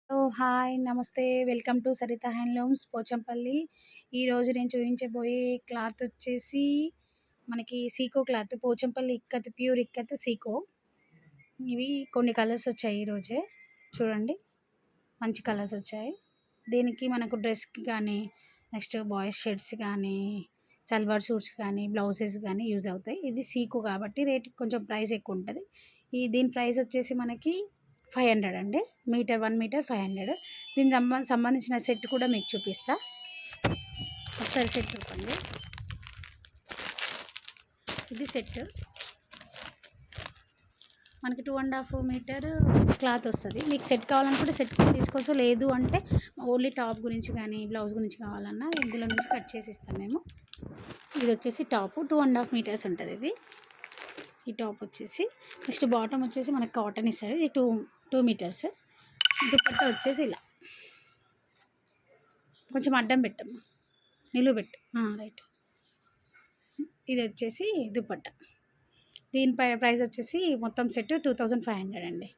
Hi. నమస్తే. Welcome to Saritha handlooms Pochampally. ఈరోజు నేను చూయించబోయే క్లాతొచ్చేసి మనకి సీకో క్లాత్. పోచంపల్లి ఇక్కత్, ప్యూర్ ఇక్కత్ సీకో. ఇవి కొన్ని కలర్స్ వచ్చాయి ఈరోజే. చూడండి. మంచి కలర్స్ వచ్చాయి. దీనికి మనకు డ్రెస్‌కి గానీ, నెక్స్ట్ బాయ్స్ షర్ట్స్ గానీ, సల్వార్ సూట్స్ కానీ, బ్లౌజెస్ గానీ యూజ్ అవుతాయి. ఇది సీకో కాబట్టి రేట్ కొంచెం ప్రైస్ ఎక్కువుంటది. దీని ప్రైస్ వచ్చేసి మనకి 500 అండి. 1 మీటర్ 500. దీనికి సంబంధించిన సెట్ కూడా మీకు చూపిస్తా. ఒకసారి సెట్ చూడండి. ఇది సెట్. మనకి 2½ మీటర్ క్లాత్ వస్తది. మీకు సెట్ కావాలనుకుంటే సెట్ కూడా తీసుకోవచ్చు. లేదు అంటే ఓన్లీ టాప్ గురించి కానీ, బ్లౌజ్ గురించి కావాలన్నా ఇందులో నుంచి కట్ చేసి ఇస్తాం మేము. ఇది వచ్చేసి టాపు 2½ మీటర్స్ ఉంటుంది ఇది. ఈ టాప్ వచ్చేసి నెక్స్ట్ బాటమ్ వచ్చేసి మనకి కాటన్ ఇస్తారు. ఇది 2 మీటర్స్. దుపట్టా వచ్చేసి ఇలా కొంచెం అడ్డం పెట్టమ్మా, నిలువు పెట్టు. రైట్. ఇది వచ్చేసి దుపట్టా. దీనిపై ప్రైస్ వచ్చేసి మొత్తం సెట్ 2500 అండి.